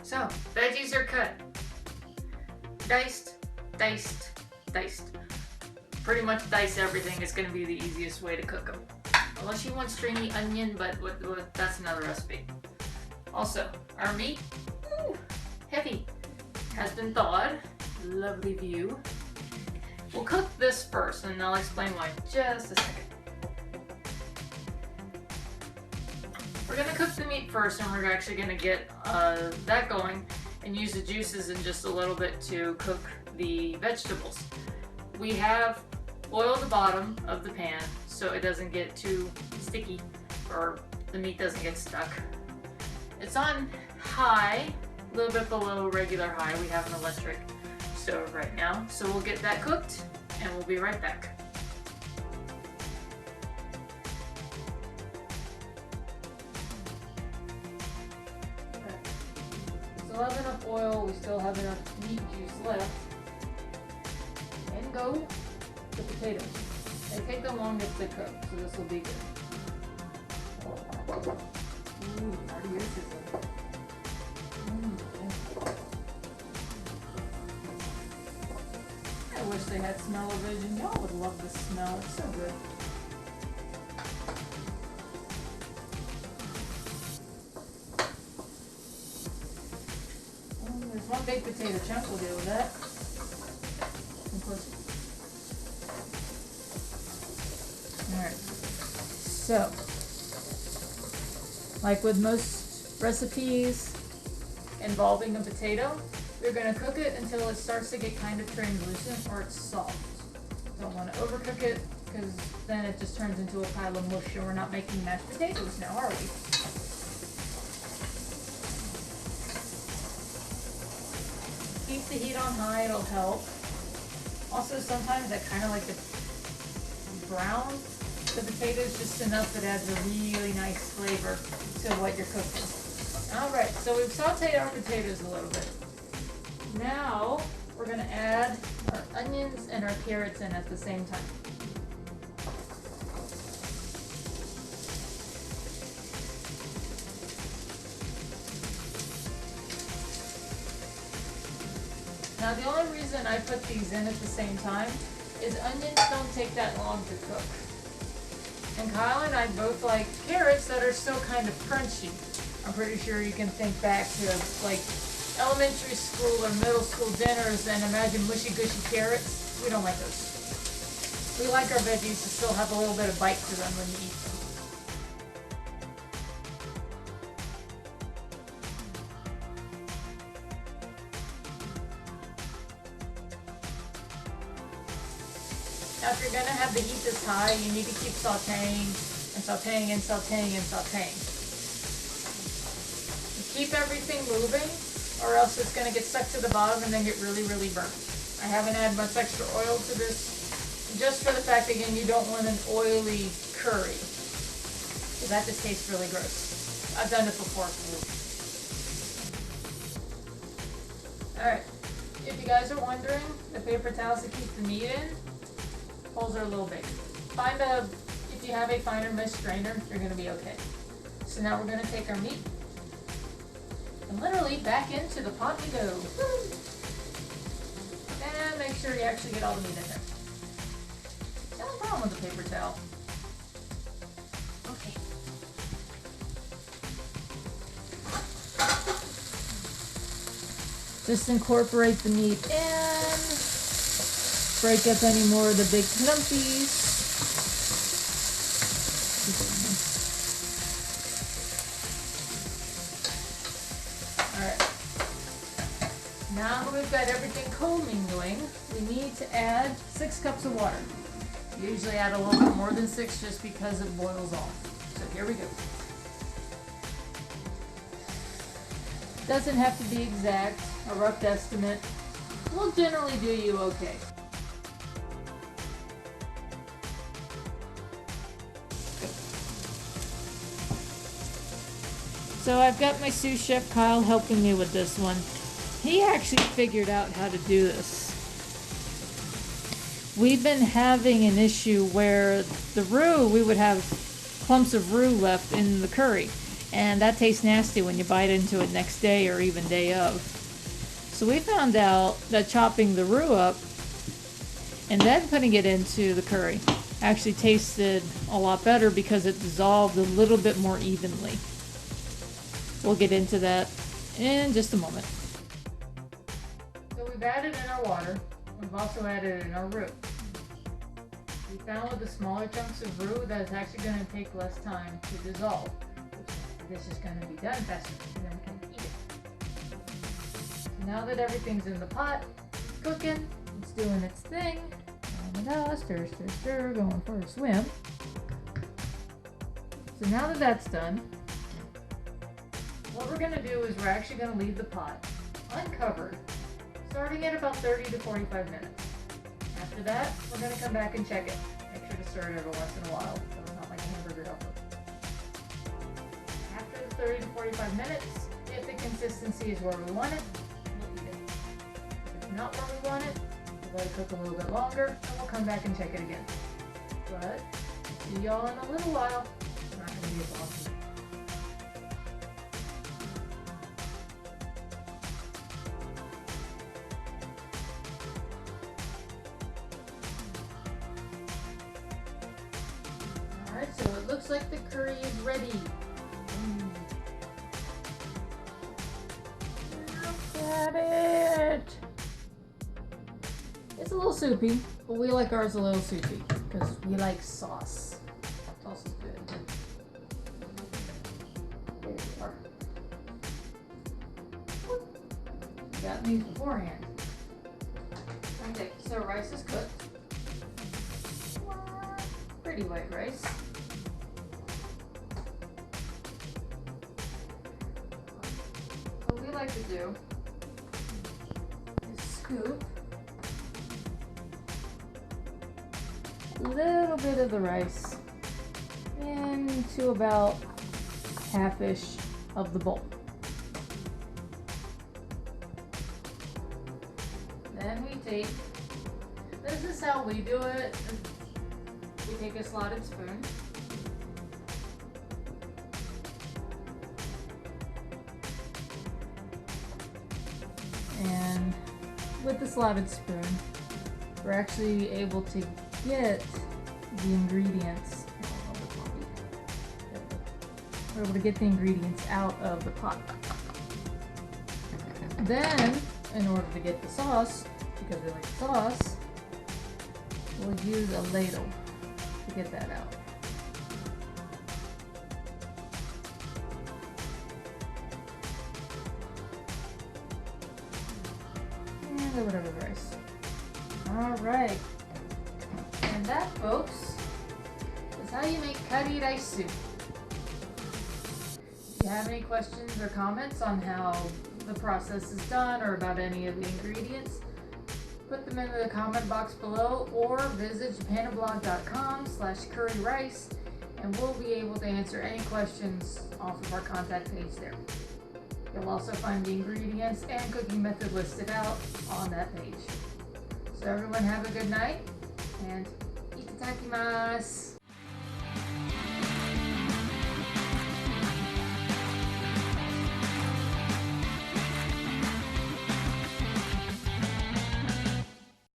So, veggies are cut. Diced, diced, diced. Pretty much dice everything is going to be the easiest way to cook them. Unless you want stringy onion, but that's another recipe. Also, our meat, heavy, has been thawed. Lovely view. We'll cook this first, and I'll explain why in just a second. We're going to cook the meat first, and we're actually going to get that going and use the juices in just a little bit to cook the vegetables. We have oiled the bottom of the pan so it doesn't get too sticky or the meat doesn't get stuck. It's on high, a little bit below regular high. We have an electric stove right now, so we'll get that cooked and we'll be right back. We still have enough oil, we still have enough meat juice left. And go the potatoes. They take the longest to cook, so this will be good. Ooh, already is it. I wish they had smell-o-vision. Y'all would love the smell. It's so good. There's one baked potato chunk. We'll deal with that. Alright, so, like with most recipes involving a potato, you're going to cook it until it starts to get kind of translucent or it's soft. Don't want to overcook it because then it just turns into a pile of mush and we're not making mashed potatoes now, are we? Keep the heat on high, it'll help. Also, sometimes I kind of like to brown the potatoes just enough that adds a really nice flavor to what you're cooking. Alright, so we've sauteed our potatoes a little bit. Now, we're going to add our onions and our carrots in at the same time. Now the only reason I put these in at the same time is onions don't take that long to cook. And Kyle and I both like carrots that are still kind of crunchy. I'm pretty sure you can think back to like elementary school or middle school dinners and imagine mushy gushy carrots. We don't like those. We like our veggies to still have a little bit of bite to them when you eat them. Now if you're going to have the heat this high, you need to keep sauteing and sauteing and sauteing and sauteing. Keep everything moving or else it's going to get stuck to the bottom and then get really, really burnt. I haven't added much extra oil to this just for the fact, again, you don't want an oily curry. Because that just tastes really gross. I've done it before. Alright, if you guys are wondering, the paper towels to keep the meat in, holes are a little big. If you have a finer mesh strainer, you're going to be okay. So now we're going to take our meat and literally back into the pot we go. And make sure you actually get all the meat in there. No problem with the paper towel. Okay. Just incorporate the meat in. Break up any more of the big clumpies. Alright. Now that we've got everything co-mingling, we need to add 6 cups of water. Usually add a little bit more than 6 just because it boils off. So here we go. Doesn't have to be exact, a rough estimate will generally do you okay. So I've got my sous chef Kyle helping me with this one. He actually figured out how to do this. We've been having an issue where the roux, we would have clumps of roux left in the curry. and that tastes nasty when you bite into it next day or even day of. So we found out that chopping the roux up and then putting it into the curry actually tasted a lot better because it dissolved a little bit more evenly. We'll get into that in just a moment. So we've added in our water. We've also added in our roux. We found with the smaller chunks of roux that it's actually going to take less time to dissolve. This is going to be done faster, and then we can eat it. So now that everything's in the pot, it's cooking, it's doing its thing. Stir, stir, stir, going for a swim. So now that that's done, what we're going to do is we're actually going to leave the pot uncovered, starting at about 30 to 45 minutes. After that, we're going to come back and check it. Make sure to stir it every once in a while, so it's not like a hamburger helper. After the 30 to 45 minutes, if the consistency is where we want it, we'll eat it. If it's not where we want it, we'll let it cook a little bit longer, and we'll come back and check it again. But, see y'all in a little while. It's not going to be as awesome. Alright, so it looks like the curry is ready. Look at it! It's a little soupy, but we like ours a little soupy because we like sauce. Sauce is good. There we are. We got these beforehand. Okay, so rice is cooked. Pretty white rice. What we like to do is scoop a little bit of the rice into about half-ish of the bowl. Then we take, this is how we do it. We take a slotted spoon. And with the slotted spoon, we're actually able to get the ingredients. We're able to get the ingredients out of the pot. Then, in order to get the sauce, because we like the sauce, we'll use a ladle to get that out. And a little bit of rice. Alright. And that, folks, is how you make curry rice soup. If you have any questions or comments on how the process is done or about any of the ingredients, put them in the comment box below or visit Japanoblog.com/curryrice and we'll be able to answer any questions off of our contact page there. You'll also find the ingredients and cooking method listed out on that page. So everyone have a good night and itadakimasu.